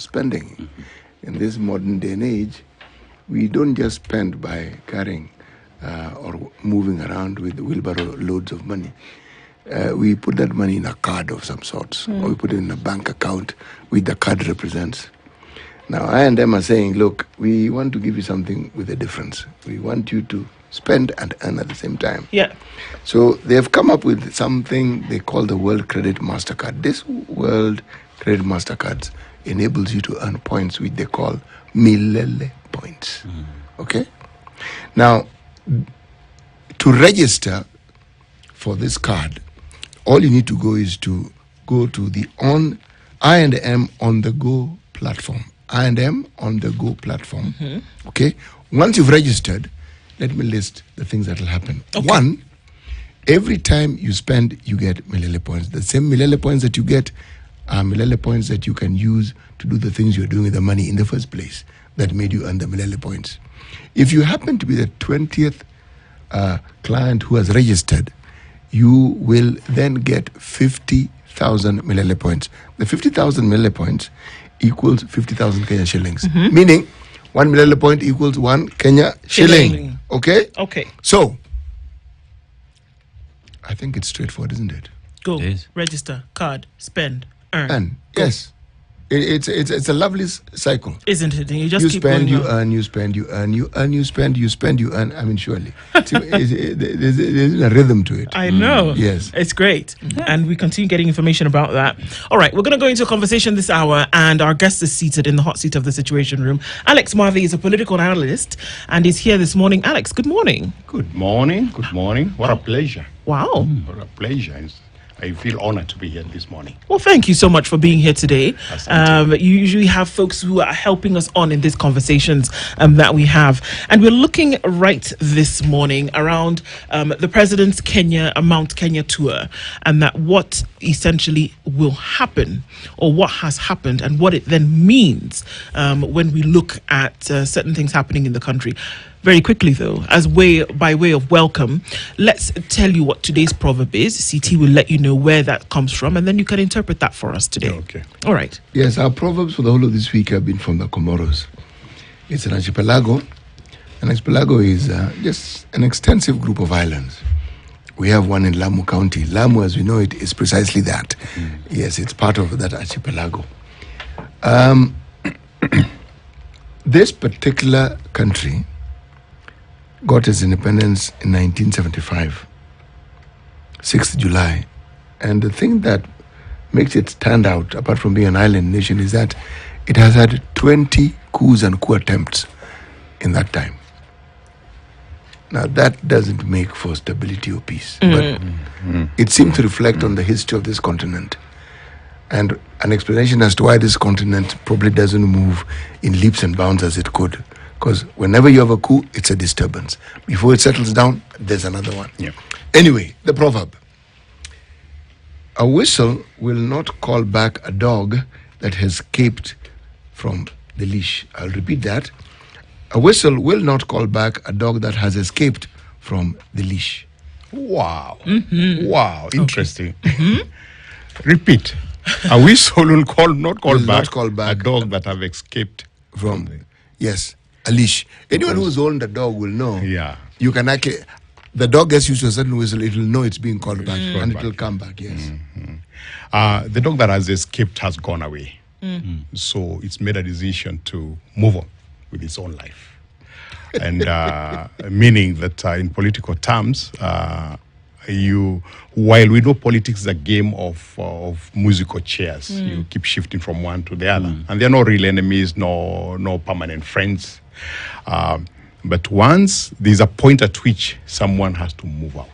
spending. In this modern day and age, we don't just spend by carrying or moving around with wheelbarrow loads of money. We put that money in a card of some sorts, or we put it in a bank account which the card represents. Now, I and them are saying, look, we want to give you something with a difference. We want you to spend and earn at the same time. Yeah. So they have come up with something they call the World Credit Mastercard. This World Credit Mastercard enables you to earn points which they call Milele points. Okay? Now, to register for this card, all you need to go is to go to the I&M on the Go platform. I&M on the Go platform. Okay? Once you've registered, let me list the things that will happen. Okay. One, every time you spend, you get Milele points. The same Milele points that you get are Milele points that you can use to do the things you're doing with the money in the first place that made you earn the Milele points. If you happen to be the 20th client who has registered, you will then get 50,000 Milele points. The 50,000 Milele points equals 50,000 Kenya shillings. Meaning, 1 Milele point equals 1 Kenya shilling. Okay? Okay. So, I think it's straightforward, isn't it? Go. Register, card, spend, earn. And yes. It's a lovely cycle. Isn't it? And you just keep spend, going you on. earn, you spend, you earn, you earn, you spend, you spend, you earn. I mean, surely. There's a rhythm to it. I know. Yes. It's great. And we continue getting information about that. All right, we're going to go into a conversation this hour, and our guest is seated in the hot seat of the Situation Room. Alex Marvey is a political analyst, and he's here this morning. Alex, good morning. Good morning. Good morning. What a pleasure. Wow. What a pleasure. I feel honored to be here this morning. Well, thank you so much for being here today. Asante. You usually have folks who are helping us on in these conversations that we have. And we're looking right this morning around the president's Mount Kenya tour, and that what essentially will happen, or what has happened, and what it then means when we look at certain things happening in the country. Very quickly, though, by way of welcome, let's tell you what today's proverb is. CT will let you know where that comes from, and then you can interpret that for us today. Okay. All right. Yes, our proverbs for the whole of this week have been from the Comoros. It's an archipelago. An archipelago is just an extensive group of islands. We have one in Lamu County. Lamu, as we know it, is precisely that. Yes, it's part of that archipelago. This particular country got its independence in 1975, 6th July. And the thing that makes it stand out, apart from being an island nation, is that it has had 20 coups and coup attempts in that time. Now, that doesn't make for stability or peace, but it seems to reflect on the history of this continent, and an explanation as to why this continent probably doesn't move in leaps and bounds as it could. Because whenever you have a coup, it's a disturbance. Before it settles down, there's another one. Yeah. Anyway, the proverb. A whistle will not call back a dog that has escaped from the leash. I'll repeat that. A whistle will not call back a dog that has escaped from the leash. Wow. Wow. Interesting. Repeat. A whistle will not call back a dog that have escaped from the... Yes. A leash. Anyone who's owned a dog will know. Yeah. You can actually, the dog gets used to a certain whistle, it will know it's being called back, and it will come back. Yes. The dog that has escaped has gone away. So it's made a decision to move on with its own life. And meaning that in political terms, while we know politics is a game of musical chairs, you keep shifting from one to the other. And they're not real enemies, no permanent friends. But once there's a point at which someone has to move out.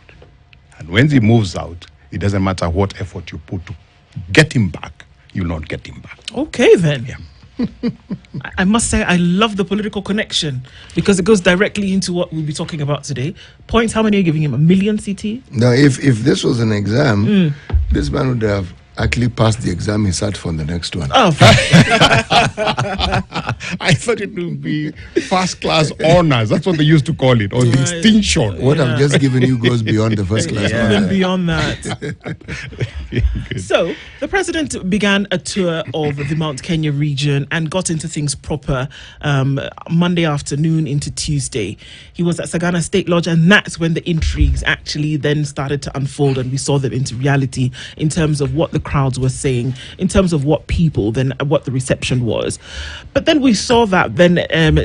And when he moves out, it doesn't matter what effort you put to get him back, you'll not get him back. Okay, then. Yeah. I must say, I love the political connection, because it goes directly into what we'll be talking about today. Points, how many are you giving him? 1 million, CT? Now, if this was an exam, this man would have actually passed the exam he sat for the next one. Oh, I thought it would be first class honors. That's what they used to call it, or distinction. What I've just given you goes beyond the first class. Even beyond that. So, the president began a tour of the Mount Kenya region and got into things proper Monday afternoon into Tuesday. He was at Sagana State Lodge, and that's when the intrigues actually then started to unfold, and we saw them into reality in terms of what the crowds were saying, in terms of what people, then what the reception was. But then we saw that then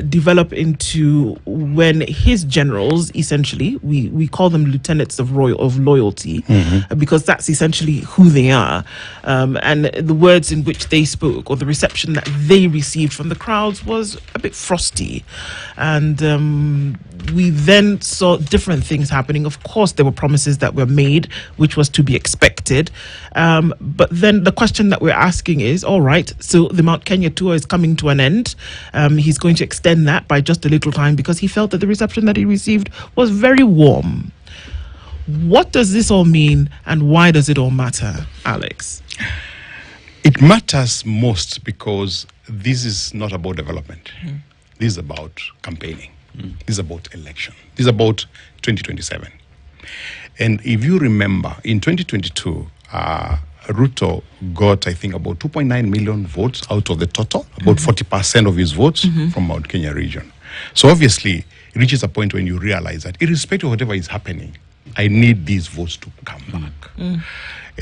develop into when his generals, essentially, we call them lieutenants of loyalty, because that's essentially who they are, and the words in which they spoke, or the reception that they received from the crowds, was a bit frosty. And we then saw different things happening. Of course, there were promises that were made, which was to be expected. But then the question that we're asking is, all right, so the Mount Kenya tour is coming to an end. He's going to extend that by just a little time because he felt that the reception that he received was very warm. What does this all mean, and why does it all matter, Alex? It matters most because this is not about development. This is about campaigning. This is about election. This is about 2027. And if you remember, in 2022, Ruto got, I think, about 2.9 million votes out of the total, about 40% of his votes from Mount Kenya region. So obviously, it reaches a point when you realize that irrespective of whatever is happening, I need these votes to come back.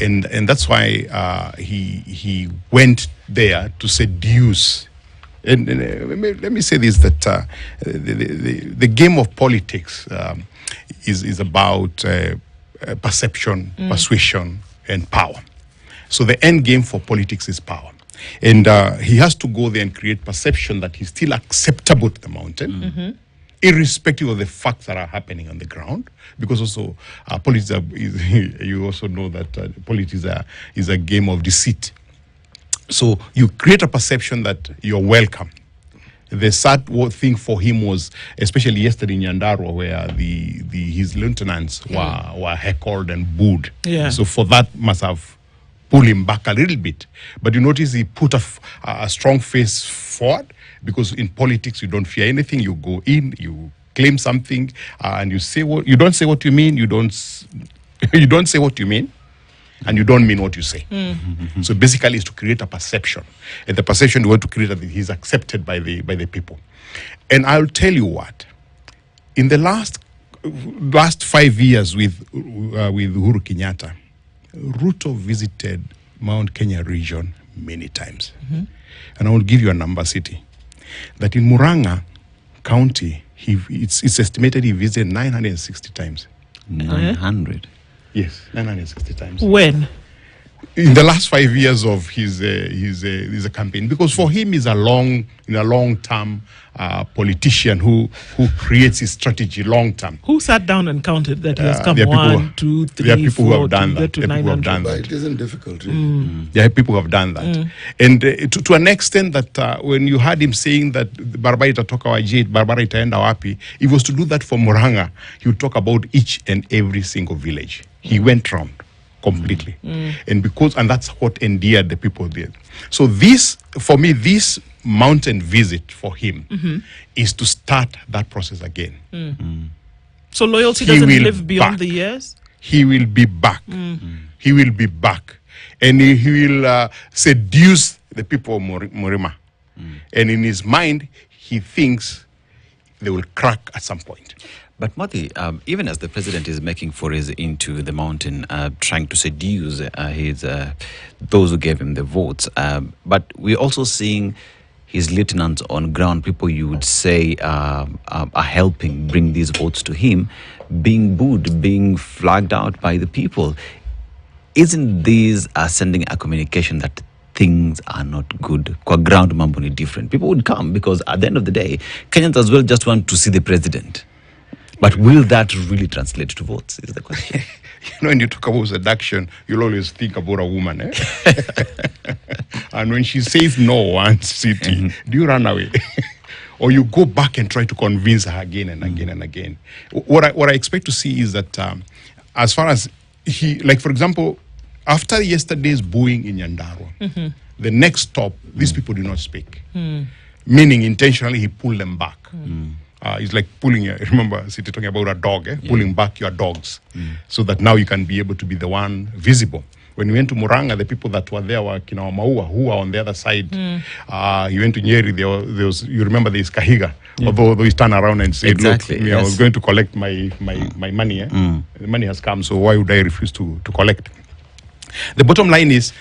And that's why he went there to seduce. And let me say this, that the game of politics is about perception, persuasion, and power. So the end game for politics is power. And he has to go there and create perception that he's still acceptable to the mountain, irrespective of the facts that are happening on the ground. Because also politics you also know that politics is a game of deceit. So you create a perception that you're welcome. The sad thing for him was, especially yesterday in Nyandarua, where his lieutenants were heckled and booed. Yeah. So for that must have pulled him back a little bit. But you notice he put a strong face forward, because in politics you don't fear anything. You go in, you claim something, and you don't say what you mean. You don't say what you mean. And you don't mean what you say. So basically, it's to create a perception, and the perception you want to create that he's accepted by the people. And I'll tell you what: in the last 5 years with Uhuru Kenyatta, Ruto visited Mount Kenya region many times, and I will give you a number city. That in Murang'a County, it's estimated he visited 960 times. 900. Yes, 960 times. When? In the last 5 years of his campaign, because for him he's a long-term politician who creates his strategy long term. Who sat down and counted that he has come there are 1, 2, 3, there are people 4 who have done to that. get to 900? But it isn't difficult, really. There are people who have done that. And to an extent that when you heard him saying that barabara itatoka waje, barabara itaenda wapi, he was to do that for Murang'a. He would talk about each and every single village. He went round completely. And that's what endeared the people there. So this mountain visit for him is to start that process again. So loyalty doesn't live beyond the years? He will be back. He will be back. And he will seduce the people of Murima. And in his mind, he thinks they will crack at some point. But Mati, even as the president is making forays into the mountain, trying to seduce those who gave him the votes, but we're also seeing his lieutenants on ground, people you would say are helping bring these votes to him, being booed, being flagged out by the people. Isn't this sending a communication that things are not good? Kwa ground mambo ni different. People would come because at the end of the day, Kenyans as well just want to see the president. But will that really translate to votes, is the question. When you talk about seduction, you'll always think about a woman. And when she says no once sitting, do you run away? Or you go back and try to convince her again and again and again? What I expect to see is that as far as for example, after yesterday's booing in Nyandarua, the next stop, these people do not speak. meaning intentionally he pulled them back. It's like pulling, remember, Siti talking about a dog, pulling back your dogs so that now you can be able to be the one visible. When we went to Muranga, the people that were there were Kina Maua, who are on the other side. You went to Nyeri, there was, you remember there is Kahiga, although he turned around and said, Exactly, look, I was going to collect my money. The money has come, so why would I refuse to collect? The bottom line is,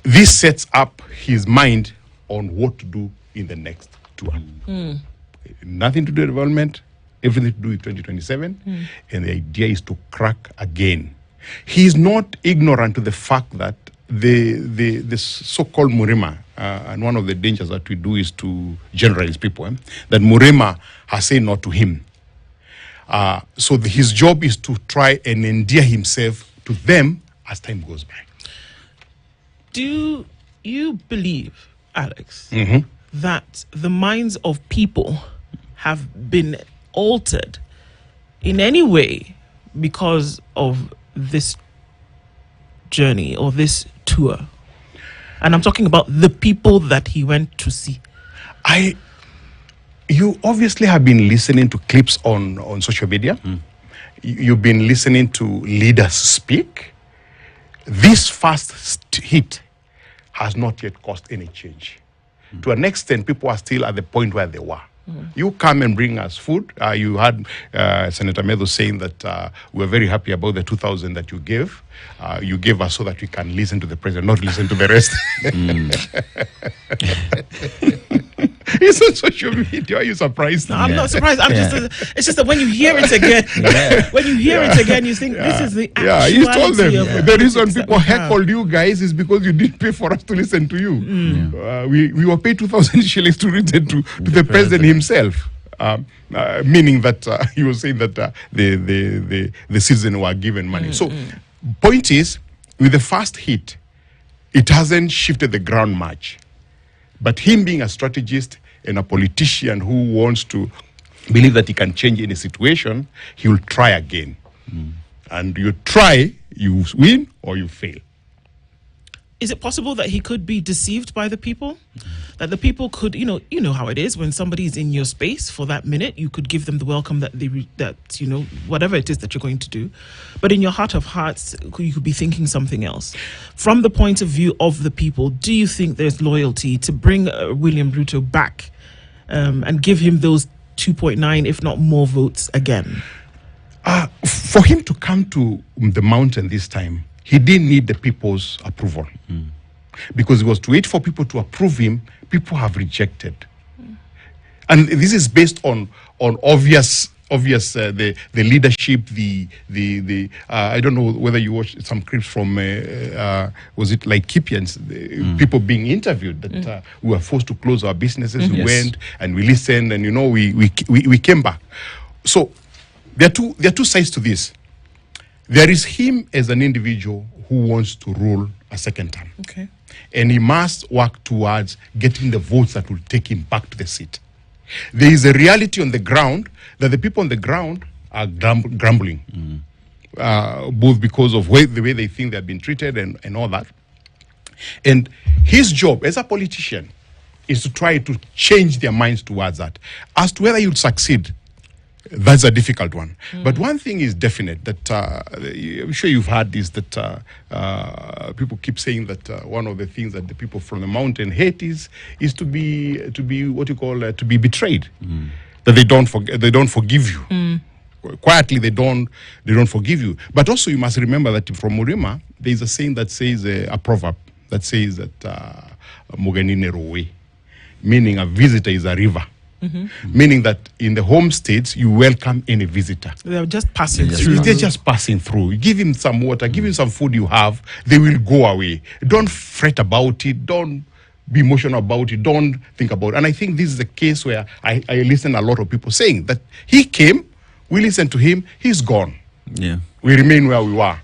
this sets up his mind on what to do in the next tour. Nothing to do with development, everything to do with 2027, and the idea is to crack again. He is not ignorant to the fact that the so-called Murima, and one of the dangers that we do is to generalize people, that Murima has said no to him. So his job is to try and endear himself to them as time goes by. Do you believe, Alex, that the minds of people have been altered in any way because of this journey or this tour? And I'm talking about the people that he went to see. You obviously have been listening to clips on social media. You've been listening to leaders speak. This first hit has not yet caused any change. To an extent, people are still at the point where they were. You come and bring us food. You had Senator Meadows saying that we're very happy about the 2,000 that you gave. You gave us so that we can listen to the president, not listen to the rest. It's on social media. Are you surprised? No, I'm not surprised. It's just that when you hear it again, you think this is the actuality. You told them the reason people heckled heckled you guys is because you didn't pay for us to listen to you. We were paid 2,000 shillings to listen to the president himself. Meaning that he was saying that the citizens were given money. So, point is, with the first hit, it hasn't shifted the ground much. But him being a strategist and a politician who wants to believe that he can change any situation, he will try again. And you try, you win or you fail. Is it possible that he could be deceived by the people? That the people could, you know how it is when somebody's in your space for that minute, you could give them the welcome that whatever it is that you're going to do. But in your heart of hearts, you could be thinking something else. From the point of view of the people, do you think there's loyalty to bring William Ruto back and give him those 2.9, if not more votes again? For him to come to the mountain this time, he didn't need the people's approval. Because it was to wait for people to approve him, people have rejected. And this is based on obvious the leadership, the I don't know whether you watched some clips from was it like Kipians, people being interviewed that we were forced to close our businesses. We went and we listened, and we came back. So there are two sides to this. There is him as an individual who wants to rule a second term. Okay. And he must work towards getting the votes that will take him back to the seat. There is a reality on the ground that the people on the ground are grumbling, both because of the way they think they've been treated and all that. And his job as a politician is to try to change their minds towards that. As to whether you'll succeed, that's a difficult one. But one thing is definite, that I'm sure you've heard this, that people keep saying that one of the things that the people from the mountain hate is to be what you call to be betrayed. That they don't forgive you. Quietly they don't forgive you. But also you must remember that from Murima there is a saying that says a proverb that says that Muganine Rowe, meaning a visitor is a river. Meaning that in the home states, you welcome any visitor. They're just passing through. They're just passing through. You give him some water, give him some food you have, they will go away. Don't fret about it. Don't be emotional about it. Don't think about it. And I think this is the case where I listen a lot of people saying that he came, we listened to him, he's gone. Yeah. We remain where we were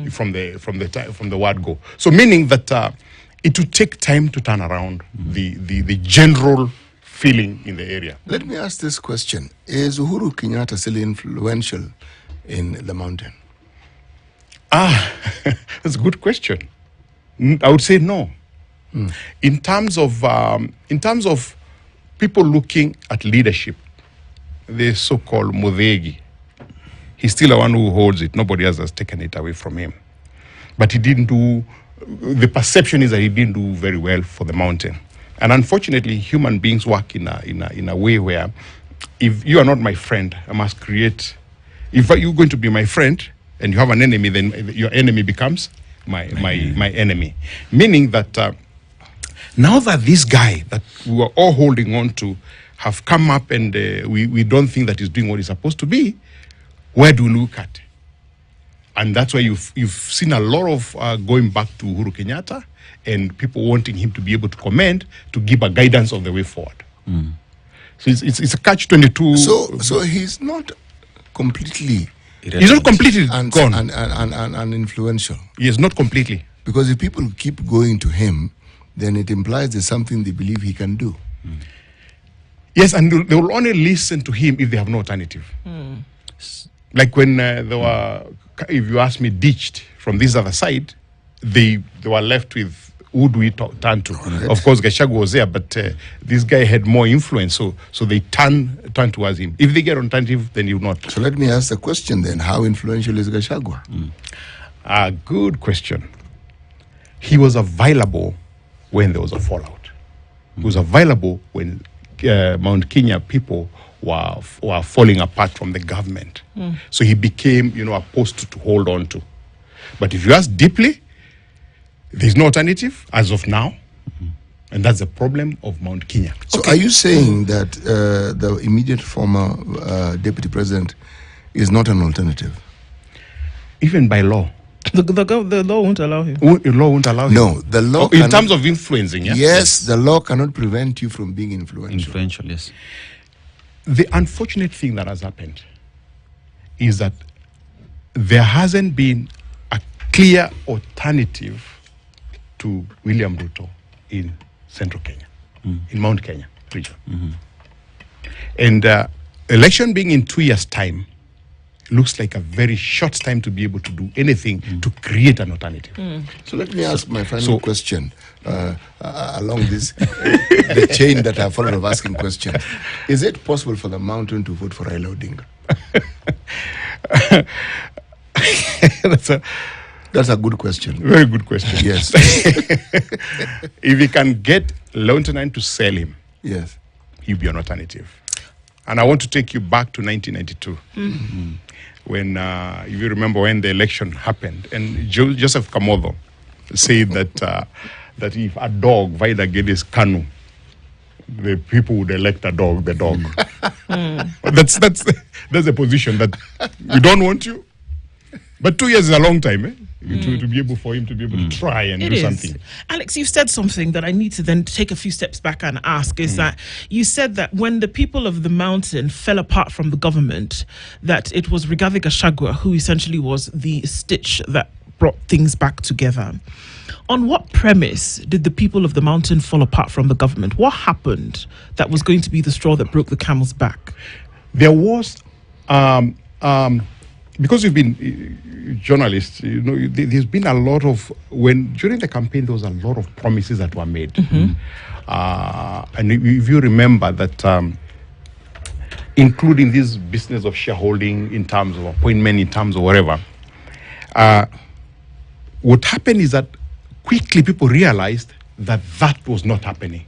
from the word go. So meaning that it will take time to turn around the general feeling in the area. Let me ask this question. Is Uhuru Kenyatta still influential in the mountain? That's a good question. I would say no. In terms of people looking at leadership, the so-called Muthegi, he's still the one who holds it. Nobody else has taken it away from him. But he didn't do, the perception is that he didn't do very well for the mountain. And unfortunately, human beings work in a way where if you are not my friend, I must create, if you're going to be my friend and you have an enemy, then your enemy becomes my enemy. Meaning that now that this guy that we were all holding on to have come up and we don't think that he's doing what he's supposed to be, where do we look at? And that's why you've seen a lot of going back to Uhuru Kenyatta and people wanting him to be able to comment, to give a guidance of the way forward. So it's a catch-22. So he's not completely... He's not completely gone. And influential. Yes, not completely. Because if people keep going to him, then it implies there's something they believe he can do. Yes, and they will only listen to him if they have no alternative. Like when they were, if you ask me, ditched from this other side, they were left with, who do we turn to? Right. Of course, Gachagua was there, but this guy had more influence, so they turn towards him. If they get alternative, then you not. So let me ask the question then: how influential is Gachagua? A good question. He was available when there was a fallout. He was available when Mount Kenya people were falling apart from the government. So he became, a post to hold on to. But if you ask deeply, there's no alternative as of now. And that's the problem of Mount Kenya. So are you saying that the immediate former deputy president is not an alternative? Even by law. The law won't allow him. The law won't allow him. No, the law in terms of influencing, yeah? Yes, the law cannot prevent you from being influential. Influential, yes. The unfortunate thing that has happened is that there hasn't been a clear alternative to William Ruto in central Kenya, in Mount Kenya region. And election being in 2 years' time looks like a very short time to be able to do anything to create an alternative. So let me ask my final question along this, the chain that I followed of asking questions. Is it possible for the mountain to vote for Raila Odinga? That's a good question. Very good question. Yes. If he can get Mountain to sell him, yes, he'll be an alternative. And I want to take you back to 1992. When, if you remember when the election happened, and Joseph Kamodo said that that if a dog vied against Kanu, the people would elect the dog. That's the position that we don't want you. But 2 years is a long time, to be able for him to be able to try and do something. Alex, you've said something that I need to then take a few steps back and ask, is that you said that when the people of the mountain fell apart from the government, that it was Rigathi Gachagua who essentially was the stitch that brought things back together. On what premise did the people of the mountain fall apart from the government? What happened that was going to be the straw that broke the camel's back? There was, because you've been journalists, there's been a lot of, during the campaign, there was a lot of promises that were made. And if you remember that, including this business of shareholding in terms of appointment, in terms of whatever, what happened is that quickly people realized that was not happening.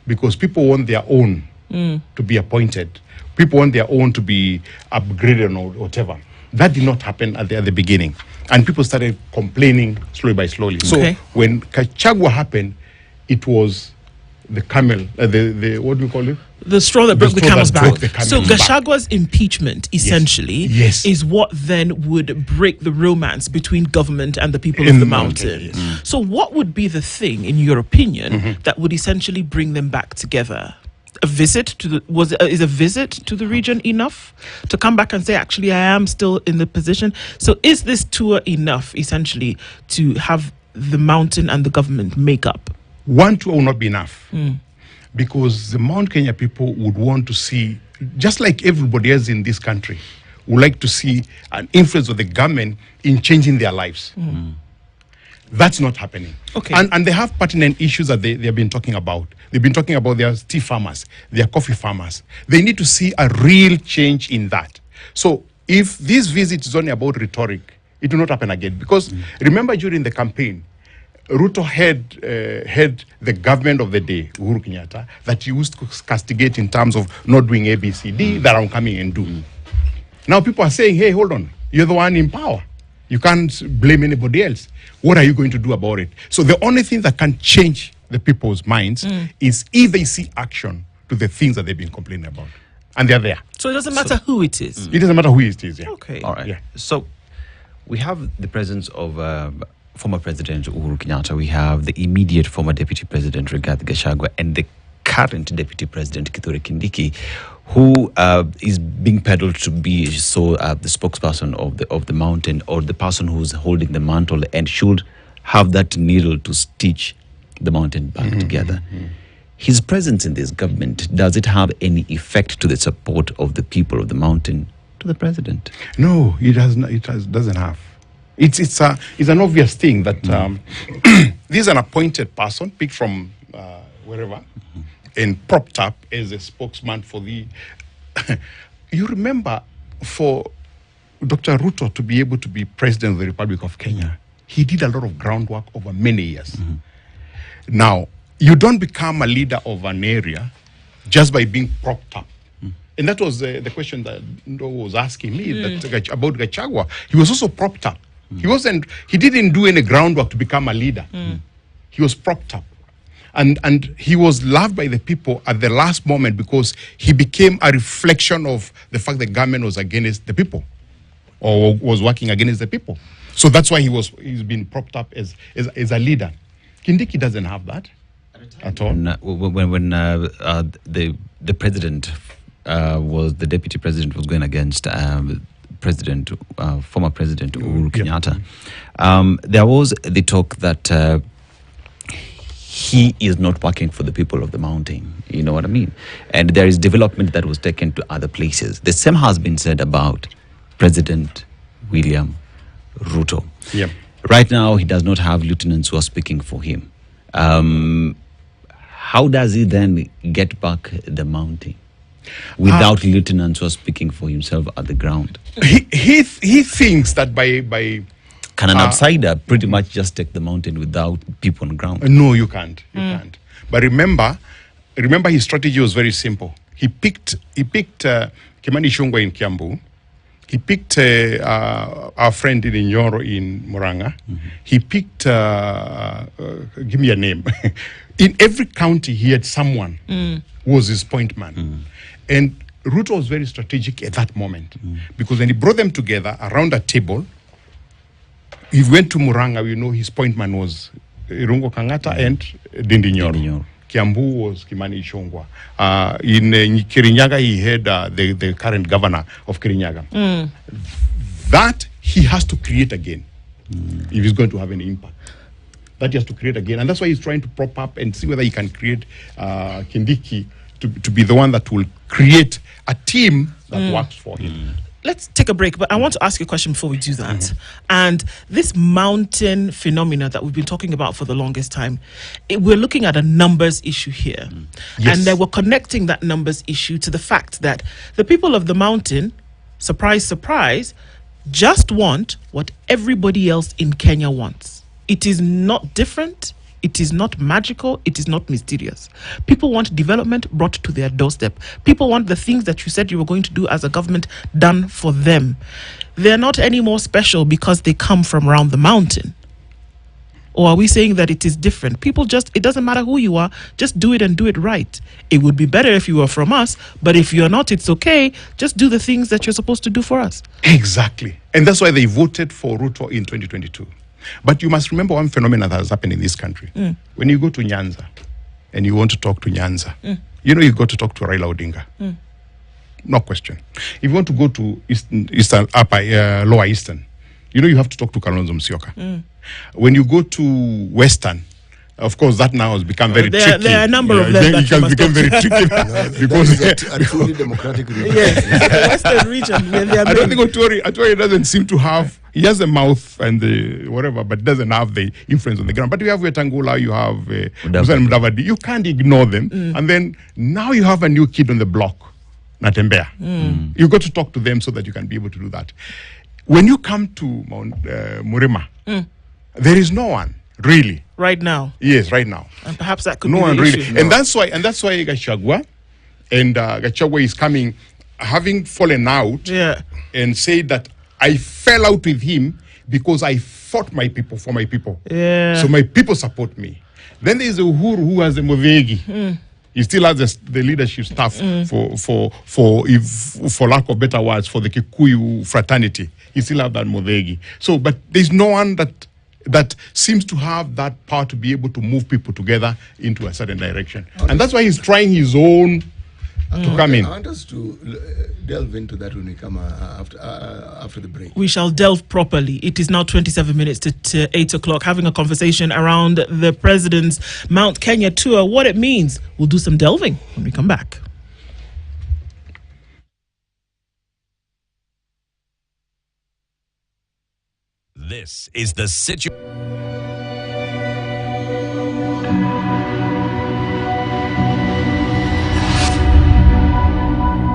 Because people want their own to be appointed. People want their own to be upgraded or whatever. That did not happen at the beginning. And people started complaining slowly by slowly. So when Gachagua happened, it was the camel, what do we call it? The straw that broke the camel's back. So Gachagua's impeachment, essentially, is what then would break the romance between government and the people of the mountain. So what would be the thing, in your opinion, that would essentially bring them back together? A visit to is a visit to the region enough to come back and say, actually, I am still in the position? So is this tour enough, essentially, to have the mountain and the government make up? One tour will not be enough. Because the Mount Kenya people would want to see, just like everybody else in this country, would like to see an influence of the government in changing their lives. That's not happening. Okay. And they have pertinent issues that they have been talking about. They've been talking about their tea farmers, their coffee farmers. They need to see a real change in that. So if this visit is only about rhetoric, it will not happen again. Because remember during the campaign, Ruto had the government of the day, Uhuru Kenyatta, that he used to castigate in terms of not doing A, B, C, D, that I'm coming and do. Now people are saying, hey, hold on, you're the one in power. You can't blame anybody else. What are you going to do about it? So the only thing that can change the people's minds is if they see action to the things that they've been complaining about. And they're there. So it doesn't matter who it is. It doesn't matter who it is. Yeah. Okay. All right. Yeah. So we have the presence of former President Uhuru Kenyatta. We have the immediate former Deputy President Rigathi Gachagua and the current Deputy President Kithure Kindiki, who is being peddled to be the spokesperson of the mountain, or the person who's holding the mantle and should have that needle to stitch the mountain back together. His presence in this government, does it have any effect to the support of the people of the mountain to the president? No, it has not. Doesn't have. It's an obvious thing that this is an appointed person picked from wherever and propped up as a spokesman for the. You remember, for Dr. Ruto to be able to be president of the Republic of Kenya, he did a lot of groundwork over many years. Now, you don't become a leader of an area just by being propped up. And that was the question that Ndo was asking me that, about Gachagua. He was also propped up. He didn't do any groundwork to become a leader. He was propped up. And he was loved by the people at the last moment because he became a reflection of the fact that government was against the people or was working against the people. So that's why he's been propped up as a leader. Kindiki doesn't have that at all. When the president was the deputy president was going against former President Uhuru Kenyatta, there was the talk that he is not working for the people of the mountain. You know what I mean? And there is development that was taken to other places. The same has been said about President William Ruto. Yeah. Right now, he does not have lieutenants who are speaking for him. How does he then get back the mountain without lieutenants who are speaking for himself at the ground? He thinks that by can an outsider pretty much just take the mountain without people on the ground? No, you can't. You can't. But remember, his strategy was very simple. He picked Kimani Ichung'wah in Kiambu. He picked our friend in Inyoro in Murang'a. He picked, give me a name. In every county, he had someone who was his point man. And Ruto was very strategic at that moment. Because when he brought them together around a table, he went to Murang'a, we know his point man was Irungo Kangata and Ndindi Nyoro. Kiambu was Kimani Ichung'wah. In Kirinyaga, he had the current governor of Kirinyaga. That he has to create again if he's going to have any impact. That he has to create again. And that's why he's trying to prop up and see whether he can create Kindiki to be the one that will create a team that works for him. Let's take a break, but I want to ask you a question before we do that. And this mountain phenomena that we've been talking about for the longest time, we're looking at a numbers issue here. Yes. And then we're connecting that numbers issue to the fact that the people of the mountain, surprise, surprise, just want what everybody else in Kenya wants. It is not different. It is not magical. It is not mysterious. People want development brought to their doorstep. People want the things that you said you were going to do as a government done for them. They're not any more special because they come from around the mountain. Or are we saying that it is different? People it doesn't matter who you are, just do it and do it right. It would be better if you were from us, but if you're not, it's okay. Just do the things that you're supposed to do for us. Exactly. And that's why they voted for Ruto in 2022. But you must remember one phenomenon that has happened in this country. When you go to Nyanza and you want to talk to Nyanza, you've got to talk to Raila Odinga. No question. If you want to go to Lower Eastern, you have to talk to Kalonzo Musyoka. When you go to Western, of course, that now has become very tricky. There are a number of them it has become very tricky. Because a truly democratic region. Yes, the Western region. Where they are I don't think Otuori doesn't seem to have He has the mouth and the whatever, but doesn't have the influence on the ground. But you have Wetangula, you have Musalia Mudavadi. You can't ignore them. And then now you have a new kid on the block, Natembea. You've got to talk to them so that you can be able to do that. When you come to Murima, there is no one really right now. Yes, right now. And perhaps that could no be one the really. issue. And that's why Gachagua is coming, having fallen out, and said that I fell out with him because I fought my people for my people. So my people support me. Then there's Uhuru who has the Movegi. He still has the leadership staff for lack of better words, for the Kikuyu fraternity. He still has that Movegi. So, but there's no one that seems to have that power to be able to move people together into a certain direction. And that's why he's trying his own to come in. I want us to delve into that when we come after the break. We shall delve properly. It is now 27 minutes to 8 o'clock, having a conversation around the president's Mount Kenya tour, what it means. We'll do some delving when we come back. This is the situation.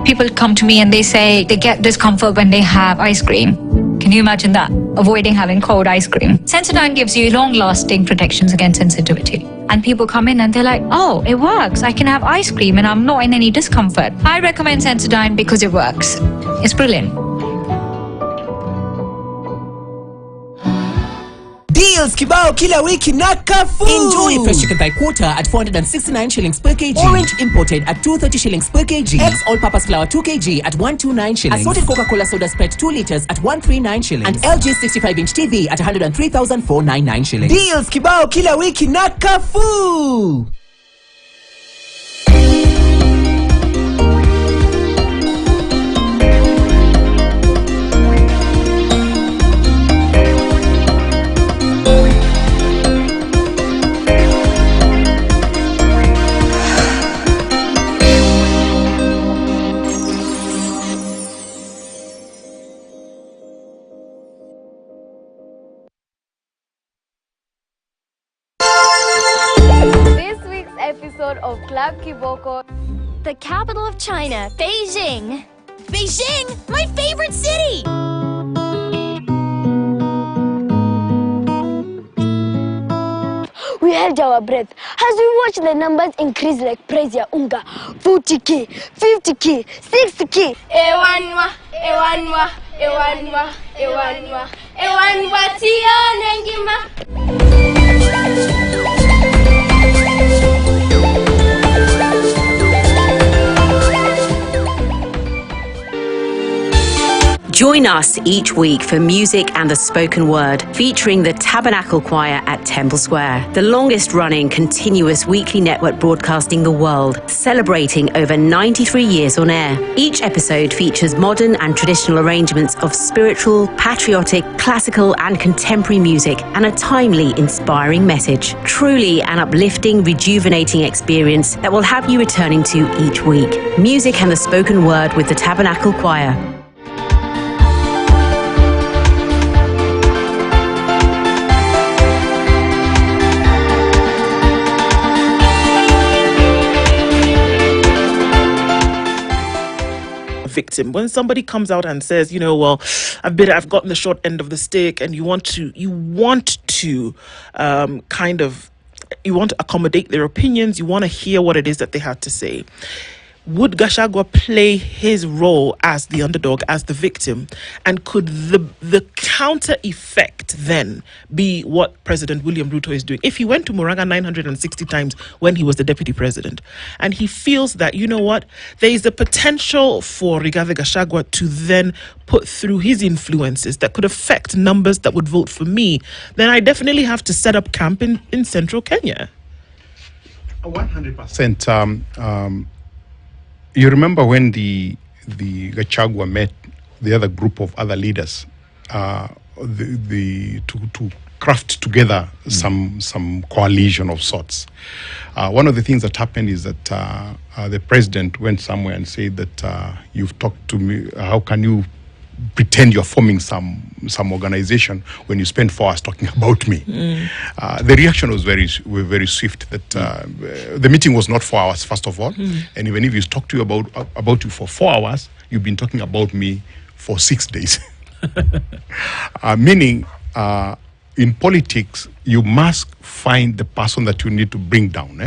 People come to me and they say they get discomfort when they have ice cream. Can you imagine that? Avoiding having cold ice cream. Sensodyne gives you long-lasting protections against sensitivity. And people come in and they're like, oh, it works. I can have ice cream and I'm not in any discomfort. I recommend Sensodyne because it works. It's brilliant. Deals kibao kila wiki na Carrefour. Enjoy fresh chicken thigh quarter at 469 shillings per kg. Orange imported at 230 shillings per kg. Eggs all-purpose flour 2 kg at 129 shillings. Assorted Coca-Cola soda spread 2 liters at 139 shillings. And LG 65-inch TV at 103,499 shillings. Deals kibao kila wiki na Carrefour. Episode of Club Kiboko. The capital of China, Beijing. Beijing, my favorite city! We held our breath as we watched the numbers increase like praise ya unga. 40k, 50k, 60k. Ewanwa, ewanwa, ewanwa, ewanwa, ewanwa, tione ngima. Join us each week for music and the spoken word, featuring the Tabernacle Choir at Temple Square, the longest-running continuous weekly network broadcasting the world, celebrating over 93 years on air. Each episode features modern and traditional arrangements of spiritual, patriotic, classical and contemporary music, and a timely, inspiring message. Truly an uplifting, rejuvenating experience that will have you returning to each week. Music and the spoken word with the Tabernacle Choir. Victim, when somebody comes out and says, well, I've gotten the short end of the stick, and you want to accommodate their opinions, you want to hear what it is that they had to say. Would Gachagua play his role as the underdog, as the victim? And could the counter effect then be what President William Ruto is doing? If he went to Muranga 960 times when he was the deputy president, and he feels that, there is the potential for Rigathi Gachagua to then put through his influences that could affect numbers that would vote for me, then I definitely have to set up camp in central Kenya. 100%. You remember when the Gachagua met the other group of other leaders to craft together some coalition of sorts. One of the things that happened is that the president went somewhere and said that you've talked to me, how can you pretend you're forming some organization when you spend 4 hours talking about me. The reaction was very swift. That the meeting was not 4 hours, first of all, and even if you talk to you about you for 4 hours, you've been talking about me for 6 days. Meaning, in politics, you must find the person that you need to bring down.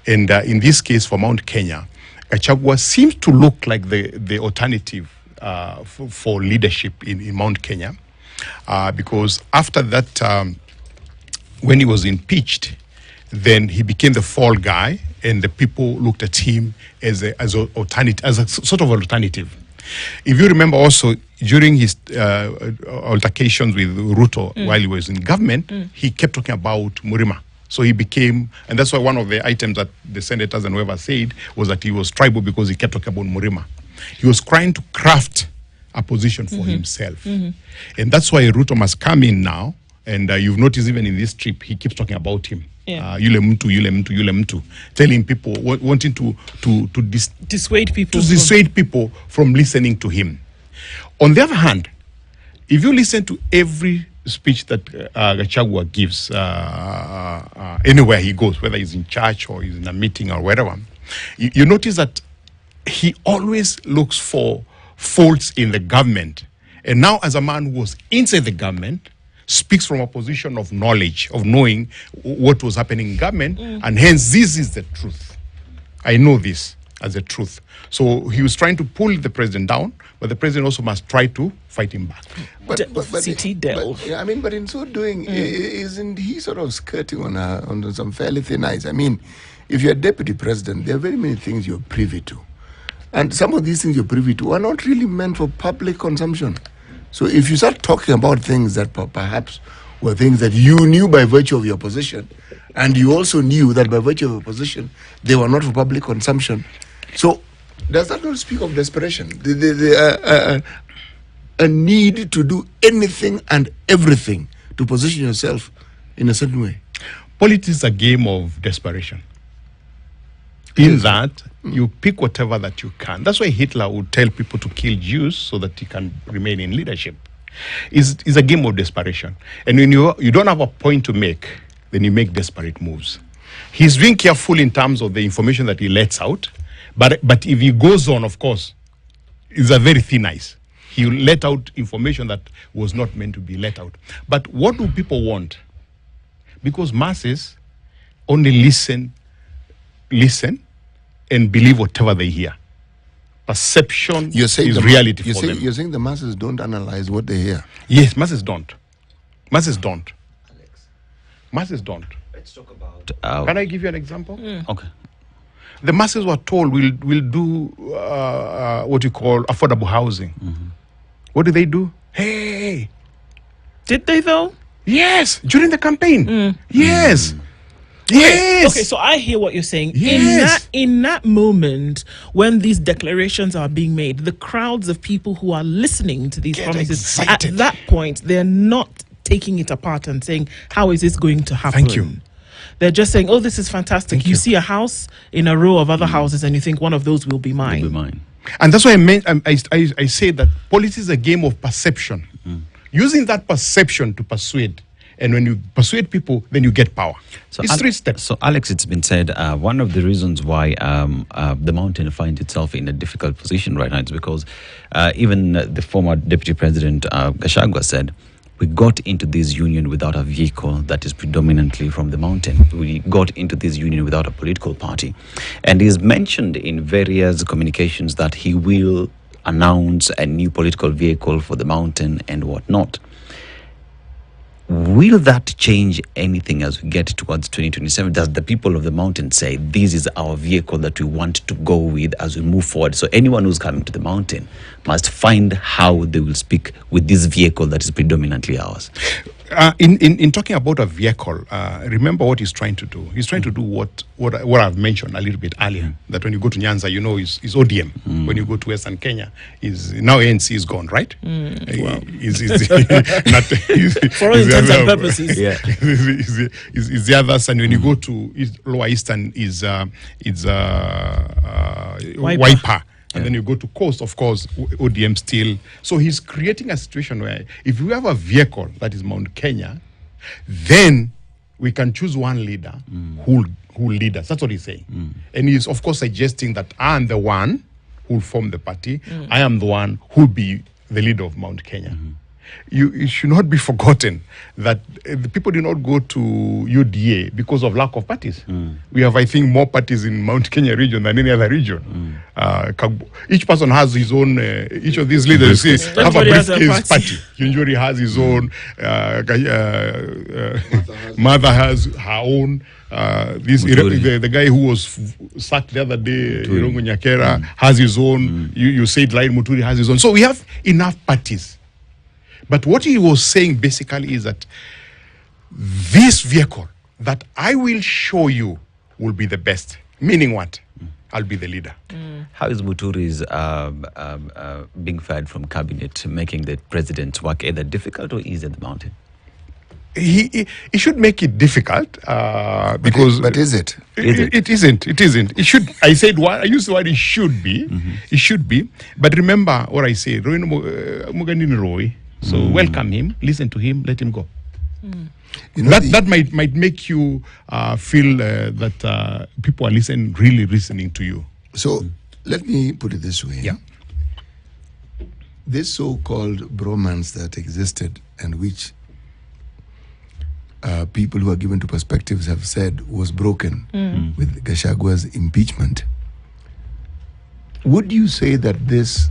And in this case, for Mount Kenya, Gachagua seems to look like the alternative for leadership in Mount Kenya, because after that, when he was impeached, then he became the fall guy, and the people looked at him as a sort of alternative. If you remember also, during his altercations with Ruto while he was in government, he kept talking about Murima. So he became, and that's why one of the items that the senators and whoever said was that he was tribal because he kept talking about Murima. He was trying to craft a position for himself. And that's why Ruto must come in now. And you've noticed even in this trip, he keeps talking about him. Yule mtu, telling people, wanting to dissuade people from listening to him. On the other hand, if you listen to every speech that Gachagua gives anywhere he goes, whether he's in church or he's in a meeting or wherever, you notice that he always looks for faults in the government. And now, as a man who was inside the government, speaks from a position of knowledge, of knowing what was happening in government, and hence this is the truth. I know this as the truth. So he was trying to pull the president down, but the president also must try to fight him back. But in so doing, isn't he sort of skirting on some fairly thin ice? I mean, if you're deputy president, there are very many things you're privy to. And some of these things you're privy to are not really meant for public consumption. So if you start talking about things that perhaps were things that you knew by virtue of your position, and you also knew that by virtue of your position, they were not for public consumption. So does that not speak of desperation? A need to do anything and everything to position yourself in a certain way? Politics is a game of desperation. In that, you pick whatever that you can. That's why Hitler would tell people to kill Jews so that he can remain in leadership. It's a game of desperation. And when you don't have a point to make, then you make desperate moves. He's being careful in terms of the information that he lets out. But if he goes on, of course, it's a very thin ice. He will let out information that was not meant to be let out. But what do people want? Because masses only listen and believe whatever they hear. Perception is reality for them. You're saying the masses don't analyze what they hear? Yes, masses don't. Masses don't. Masses don't. Let's talk about... Can I give you an example? Okay. The masses were told we'll do what you call affordable housing. What do they do? Hey! Did they though? Yes, during the campaign. Yes. Yes. Okay, so I hear what you're saying. Yes. In that moment, when these declarations are being made, the crowds of people who are listening to these promises, excited. at that point, they're not taking it apart and saying, how is this going to happen? Thank you. They're just saying, oh, this is fantastic. You see a house in a row of other houses and you think one of those will be mine. Will be mine. And that's why I say that politics is a game of perception. Using that perception to persuade. And when you persuade people, then you get power. So it's 3 steps. So, Alex, it's been said one of the reasons why the mountain finds itself in a difficult position right now is because even the former deputy president, Gachagua, said, we got into this union without a vehicle that is predominantly from the mountain. We got into this union without a political party. And he's mentioned in various communications that he will announce a new political vehicle for the mountain and whatnot. Will that change anything as we get towards 2027? Does the people of the mountain say this is our vehicle that we want to go with as we move forward? So anyone who's coming to the mountain must find how they will speak with this vehicle that is predominantly ours. In talking about a vehicle, remember what he's trying to do. He's trying to do what I've mentioned a little bit earlier, that when you go to Nyanza, you know, is ODM. When you go to Western Kenya, now ANC is gone, right? Wow. For all intents and purposes. Is the others, and when you go to Lower Eastern, is Wiper. And then you go to coast, of course, ODM still. So he's creating a situation where if we have a vehicle that is Mount Kenya, then we can choose one leader who will lead us. That's what he's saying. And he's, of course, suggesting that I am the one who will form the party. I am the one who will be the leader of Mount Kenya. It should not be forgotten that the people did not go to UDA because of lack of parties. We have, I think, more parties in Mount Kenya region than any other region. Each person has his own, each of these leaders have a briefcase party. Yunjuri has his own, Mother has her own. The guy who was sacked the other day, Irongo Nyakera, has his own. You said Lain Muturi has his own. So we have enough parties. But what he was saying basically is that this vehicle that I will show you will be the best. Meaning what? I'll be the leader. How is Muturi's being fired from cabinet making the president's work either difficult or easy at the mountain? He should make it difficult because. But is it? It isn't. It isn't. It should. I used the word. It should be. It should be. But remember what I said. Roy. So welcome him, listen to him, let him go. That might make you feel that people are really listening to you. So let me put it this way. Yeah. This so-called bromance that existed and which people who are given to perspectives have said was broken with Gachagwa's impeachment. Would you say that this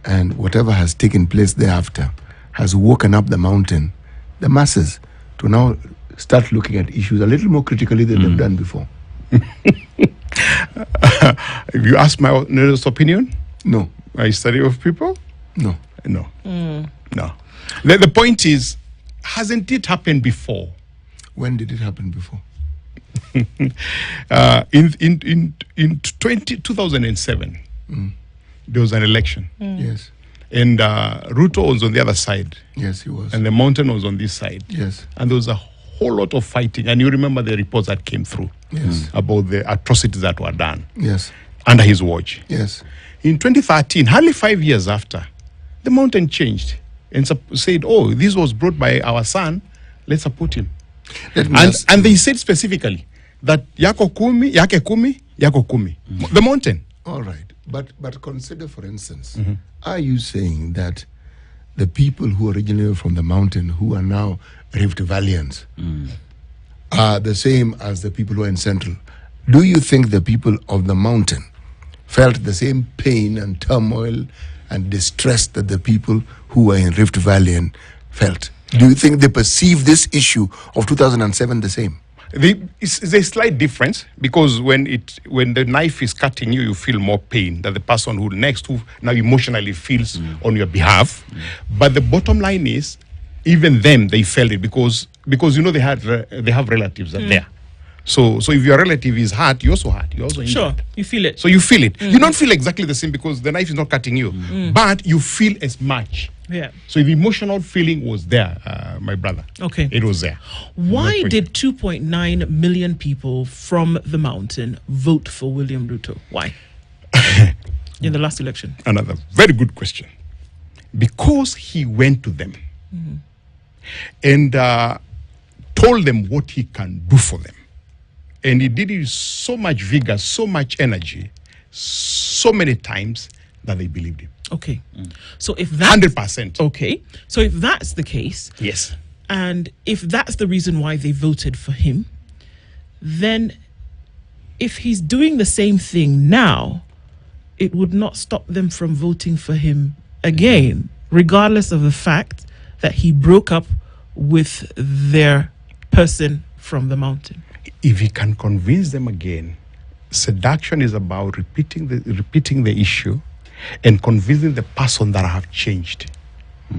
and whatever has taken place thereafter has woken up the mountain, the masses, to now start looking at issues a little more critically than they've done before? If you ask my honest opinion, no. My study of people, no. No. No. The point is, hasn't it happened before? When did it happen before? In 2007. There was an election. Yes. And Ruto was on the other side. Yes, he was. And the mountain was on this side. Yes. And there was a whole lot of fighting. And you remember the reports that came through about the atrocities that were done under his watch. Yes. In 2013, hardly 5 years after, the mountain changed and said, oh, this was brought by our son, let's support him. And they said specifically that yako kumi, yako kumi. The mountain. All right. But consider, for instance, are you saying that the people who originally from the mountain, who are now Rift Valleyans, are the same as the people who are in Central? Do you think the people of the mountain felt the same pain and turmoil and distress that the people who are in Rift Valley felt? Do you think they perceive this issue of 2007 the same? There's a slight difference because when the knife is cutting you, you feel more pain than the person who now emotionally feels on your behalf. But the bottom line is, even them, they felt it because you know they have relatives that are there. So if your relative is hurt, you also hurt. You also injured. Sure, you feel it. So you feel it. You don't feel exactly the same because the knife is not cutting you, but you feel as much. Yeah. So the emotional feeling was there, my brother. Okay. It was there. Why did 2.9 million people from the mountain vote for William Ruto? Why? In the last election? Another very good question. Because he went to them and told them what he can do for them. And he did it with so much vigor, so much energy, so many times that they believed him. Okay. So if that's 100%. Okay. So if that's the case, yes. And if that's the reason why they voted for him, then if he's doing the same thing now, it would not stop them from voting for him again, regardless of the fact that he broke up with their person from the mountain. If he can convince them again, seduction is about repeating the issue and convincing the person that I have changed.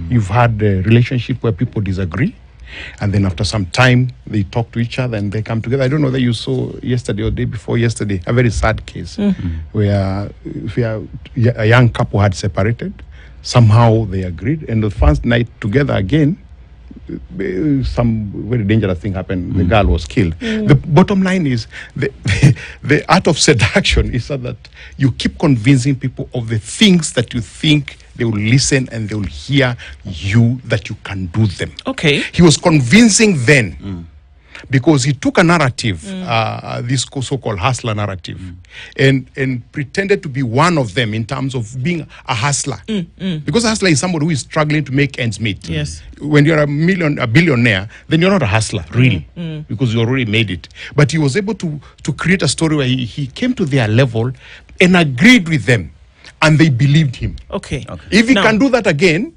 You've had a relationship where people disagree, and then after some time, they talk to each other and they come together. I don't know that you saw yesterday or day before yesterday, a very sad case where a young couple had separated. Somehow they agreed, and the first night together again, some very dangerous thing happened. The girl was killed. The bottom line is the art of seduction is so that you keep convincing people of the things that you think they will listen and they will hear you, that you can do them. Okay. He was convincing then. Because he took a narrative, this so-called hustler narrative, and pretended to be one of them in terms of being a hustler. Because a hustler is somebody who is struggling to make ends meet. Yes. When you're a billionaire, then you're not a hustler, really, because you already made it. But he was able to create a story where he came to their level and agreed with them. And they believed him. Okay. If he can do that again,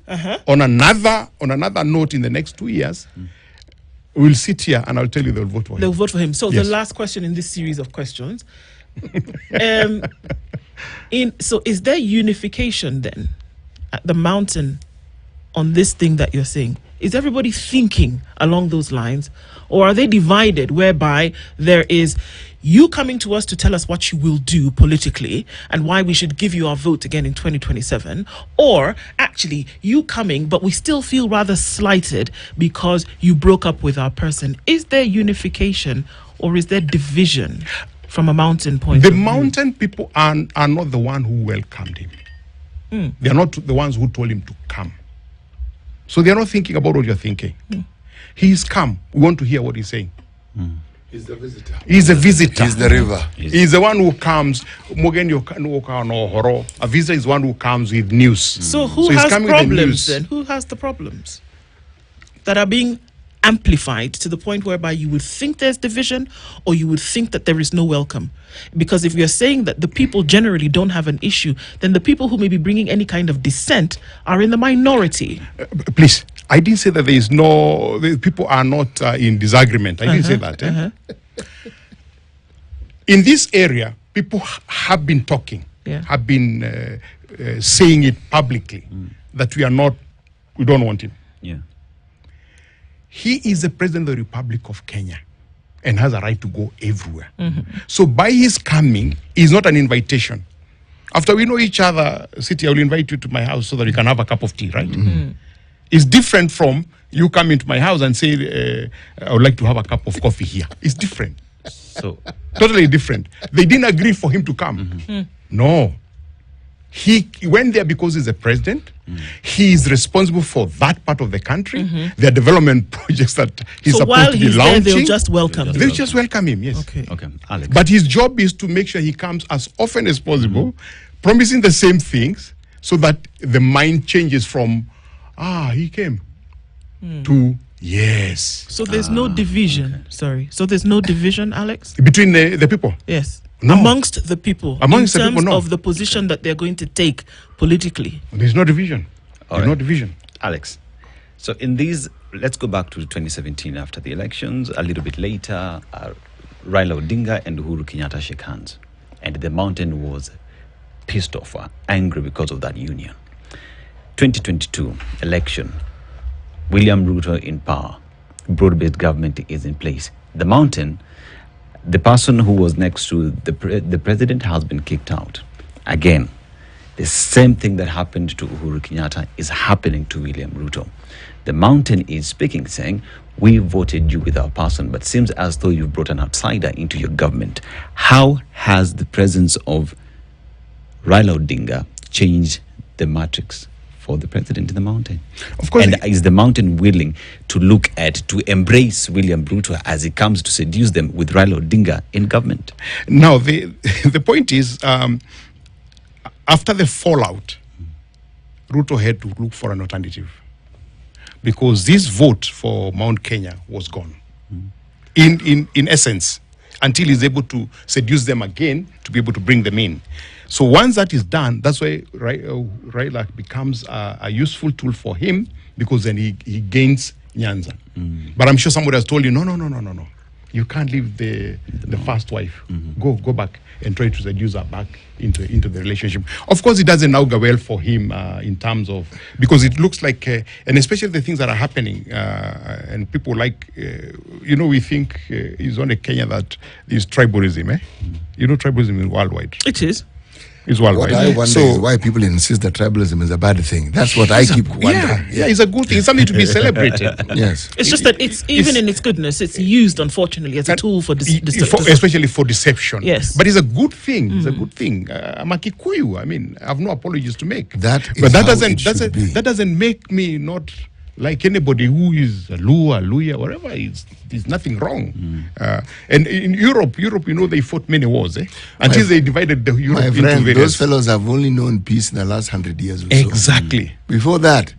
on another note in the next 2 years, we'll sit here and I'll tell you they'll vote for him. They'll vote for him. So Yes. the last question in this series of questions. So is there unification then at the mountain on this thing that you're saying? Is everybody thinking along those lines? Or are they divided whereby there is you coming to us to tell us what you will do politically and why we should give you our vote again in 2027, or actually you coming but we still feel rather slighted because you broke up with our person? Is there unification or is there division from a mountain point The of view? mountain people are not the one who welcomed him. They are not the ones who told him to come. So they are not thinking about what you're thinking. He's come. We want to hear what he's saying. He's the visitor. He's a visitor. He's the river. He's the one who comes. A visitor is one who comes with news. So who he's has coming with the problems news. then? Who has the problems that are being amplified to the point whereby you would think there's division or you would think that there is no welcome? Because if you're saying that the people generally don't have an issue, then the people who may be bringing any kind of dissent are in the minority. Please, I didn't say that the people are not in disagreement. I didn't say that. In this area, people have been talking, have been saying it publicly that we don't want him. Yeah. He is the president of the Republic of Kenya and has a right to go everywhere. So by his coming is not an invitation. After we know each other, City, I will invite you to my house so that you can have a cup of tea, right? It's different from you come into my house and say, I would like to have a cup of coffee here. It's different. So totally different. They didn't agree for him to come. No. He went there because he's the president. He is responsible for that part of the country. There are development projects that he's supposed to be launching. There, they'll just welcome him. They'll just welcome him, yes. Okay, Alex. But his job is to make sure he comes as often as possible, promising the same things, so that the mind changes from, he came, to, yes. So there's no division. Sorry. So there's no division, Alex? Between the people? Yes. No. Amongst the people. Amongst in the terms people, no. of the position that they're going to take politically. There's no division. There's no division. Alex, so in these, let's go back to 2017 after the elections. A little bit later, Raila Odinga and Uhuru Kenyatta shook hands. And the mountain was pissed off, angry because of that union. 2022 election, William Ruto in power, broad-based government is in place. The mountain, the person who was next to the president has been kicked out. Again, the same thing that happened to Uhuru Kenyatta is happening to William Ruto. The mountain is speaking, saying, we voted you with our person, but seems as though you've brought an outsider into your government. How has the presence of Raila Odinga changed the matrix for the president in the mountain? Of course. And is the mountain willing to embrace William Ruto as he comes to seduce them with Raila Odinga in government? Now, the point is, after the fallout, Ruto had to look for an alternative, because this vote for Mount Kenya was gone. In essence, until he's able to seduce them again to be able to bring them in. So once that is done, that's why Raila becomes a useful tool for him, because then he gains Nyanza. But I'm sure somebody has told you, no. You can't leave the first wife. Go back and try to seduce her back into the relationship. Of course, it doesn't now go well for him in terms of, because it looks like, and especially the things that are happening, and people like, we think it's only Kenya that is tribalism. You know, tribalism is worldwide. It is. It's worldwide. What I wonder is why people insist that tribalism is a bad thing. That's what I keep wondering. Yeah, it's a good thing. It's something to be celebrated. Yes. It's just that it's even in its goodness, it's used unfortunately as a tool for especially for deception. Yes, but it's a good thing. It's a good thing. I'm a Kikuyu. I mean, I have no apologies to make. That doesn't make me not like anybody who is a Luya, whatever. There's nothing wrong. And in Europe, they fought many wars until they divided the Europe into various. Those fellows have only known peace in the last 100 years or so. Exactly. Before that,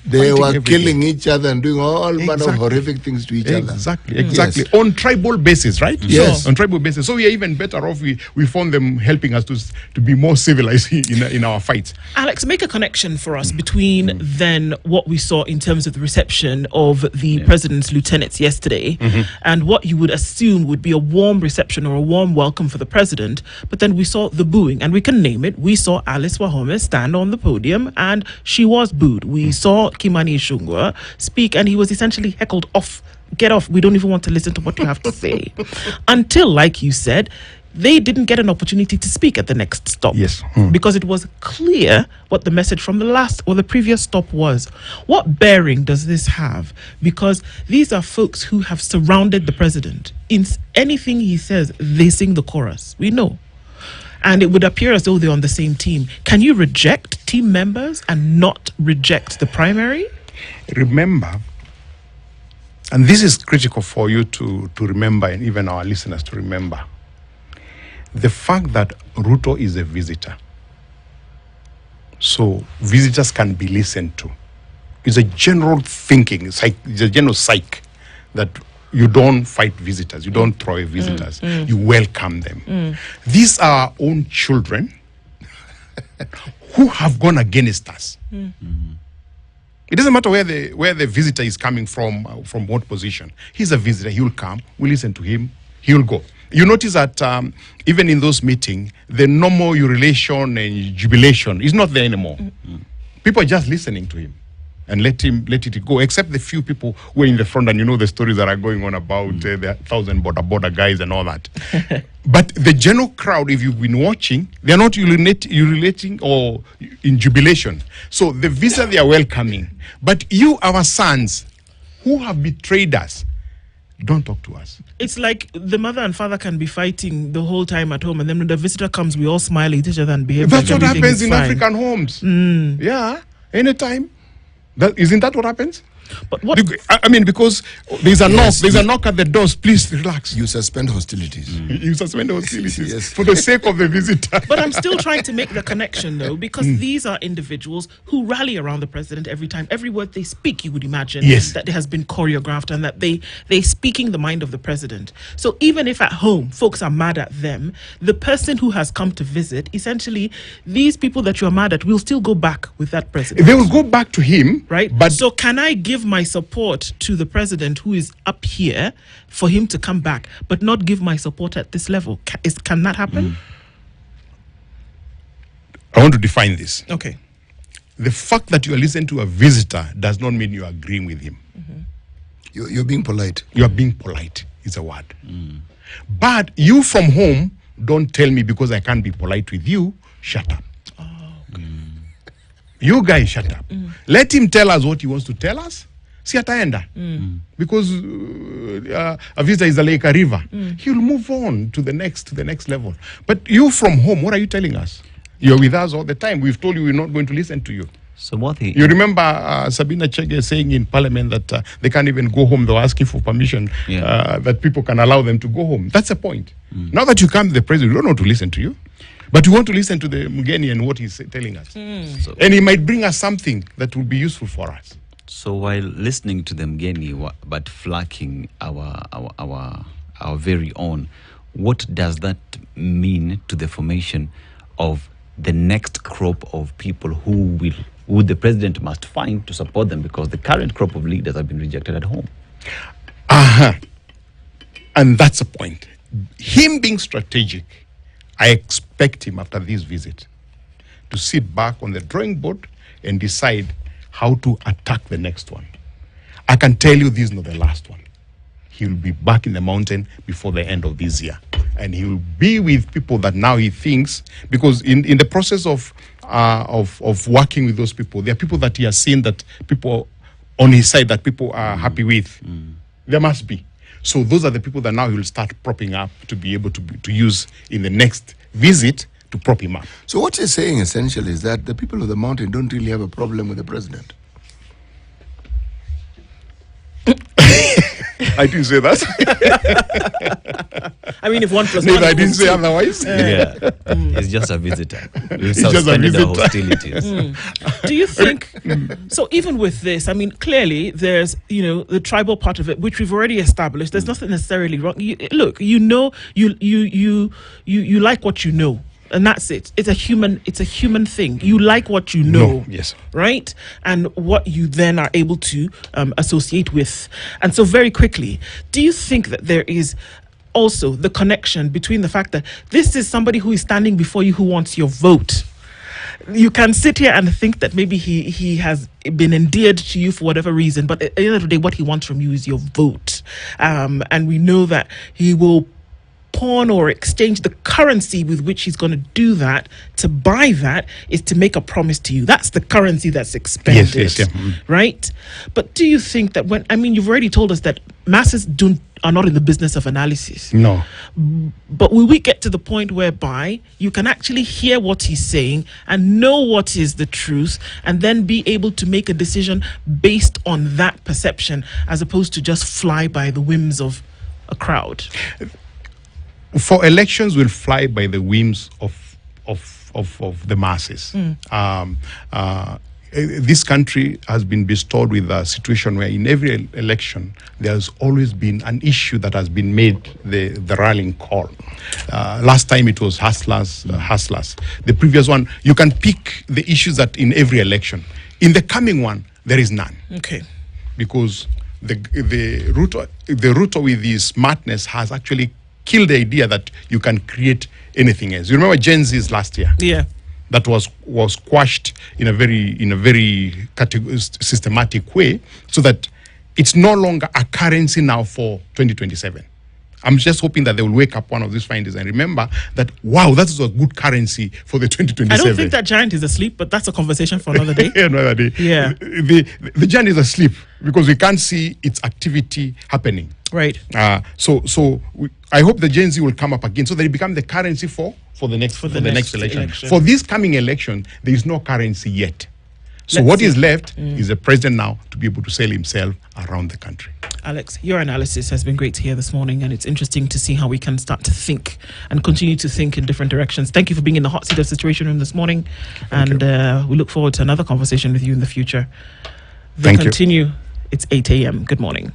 they were killing each other and doing all manner of horrific things to each other. Exactly. Yes. On tribal basis, right? Yes. On tribal basis. So we are even better off. We found them helping us to be more civilized in our fights. Alex, make a connection for us between then what we saw in terms of the reception of the president's lieutenants yesterday and what you would assume would be a warm reception or a warm welcome for the president. But then we saw the booing, and we can name it. We saw Alice Wahome stand on the podium and she was booed. We saw Kimani Ichung'wah speak and he was essentially heckled off. Get off. We don't even want to listen to what you have to say. Until, like you said, they didn't get an opportunity to speak at the next stop. Yes. Because it was clear what the message from the last or the previous stop was. What bearing does this have? Because these are folks who have surrounded the president. In anything he says, they sing the chorus. We know. And it would appear as though they're on the same team. Can you reject team members and not reject the primary? Remember, and this is critical for you to remember, and even our listeners to remember, the fact that Ruto is a visitor. So visitors can be listened to. It's a general thinking, it's a general psyche that you don't fight visitors, you don't throw away visitors, you welcome them. These are our own children who have gone against us. It doesn't matter where the visitor is coming from what position. He's a visitor, he will come, we listen to him, he will go. You notice that even in those meetings, the normal ululation and jubilation is not there anymore. People are just listening to him and let it go, except the few people who are in the front, and you know the stories that are going on about the 1,000 border guys and all that. But the general crowd, if you've been watching, they're not ululating or in jubilation. So the visitor they are welcoming. But you, our sons, who have betrayed us, don't talk to us. It's like the mother and father can be fighting the whole time at home, and then when the visitor comes, we all smile at each other and behave. That's like what happens in fine. African homes. Yeah, anytime. Isn't that what happens? But what? I mean, because there's a knock at the doors. Please relax. You suspend hostilities. You suspend hostilities for the sake of the visitor. But I'm still trying to make the connection, though, because these are individuals who rally around the president every time. Every word they speak, you would imagine that has been choreographed and that they're speaking the mind of the president. So even if at home folks are mad at them, the person who has come to visit, essentially, these people that you're mad at will still go back with that president. They will go back to him, right? But so can I give my support to the president who is up here for him to come back, but not give my support at this level? Can that happen? I want to define this. Okay. The fact that you are listening to a visitor does not mean you are agreeing with him. You're being polite. You are being polite is a word. But you from home, don't tell me because I can't be polite with you, shut up. You guys shut up. Let him tell us what he wants to tell us. Si ataenda. Because a visitor is like a river. He'll move on to the next level. But you from home, what are you telling us? You're with us all the time. We've told you we're not going to listen to you. So what you remember Sabina Chege saying in Parliament that they can't even go home. They were asking for permission that people can allow them to go home. That's the point. Now that you come to the president, we don't want to listen to you. But we want to listen to the Mugeni and what he's telling us. So, and he might bring us something that will be useful for us. So while listening to the Mugeni, but flanking our very own, what does that mean to the formation of the next crop of people who the president must find to support them, because the current crop of leaders have been rejected at home? And that's the point. Him being strategic, I expect him after this visit to sit back on the drawing board and decide how to attack the next one. I can tell you this is not the last one. he will be back in the mountain before the end of this year. And he will be with people that now he thinks, because in the process of working with those people, there are people that he has seen that people on his side that people are happy with. There must be. So those are the people that now he will start propping up to be able to use in the next visit to prop him up. So what you're saying essentially is that the people of the mountain don't really have a problem with the president. I didn't say that. I mean, if 1 + 1 No, I didn't say otherwise. He's just a visitor. We've just a suspended the visitor. hostilities. Do you think so? Even with this, I mean, clearly there's the tribal part of it, which we've already established. There's nothing necessarily wrong. Look, you like what you know. And that's it. It's a human thing. You like what you know. No, yes. Right? And what you then are able to associate with. And so very quickly, do you think that there is also the connection between the fact that this is somebody who is standing before you who wants your vote? You can sit here and think that maybe he has been endeared to you for whatever reason, but at the end of the day, what he wants from you is your vote. And we know that he will pawn or exchange the currency with which he's going to do that. To buy that is to make a promise to you. That's the currency that's expended. Yes, yeah. Right? But do you think that you've already told us that masses are not in the business of analysis. No. But will we get to the point whereby you can actually hear what he's saying and know what is the truth and then be able to make a decision based on that perception as opposed to just fly by the whims of a crowd? For elections, will fly by the whims of the masses. This country has been bestowed with a situation where in every election there's always been an issue that has been made the rallying call. Last time it was hustlers. The previous one, you can pick the issues that in every election. In the coming one, there is none. Okay. Because the Ruto with his smartness has actually killed the idea that you can create anything else. You remember Gen Z's last year? Yeah. That was quashed in a very systematic way, so that it's no longer a currency now for 2027. I'm just hoping that they will wake up one of these findings and remember that, wow, that is a good currency for the 2027. I don't think that giant is asleep, but that's a conversation for another day. Another day. Yeah. The giant is asleep because we can't see its activity happening. Right. I hope the Gen Z will come up again so that it becomes the currency for the next election. For this coming election, there is no currency yet. So what is left is the president now to be able to sell himself around the country. Alex, your analysis has been great to hear this morning, and it's interesting to see how we can start to think and continue to think in different directions. Thank you for being in the hot seat of Situation Room this morning, and we look forward to another conversation with you in the future. Continue. It's 8 a.m. Good morning.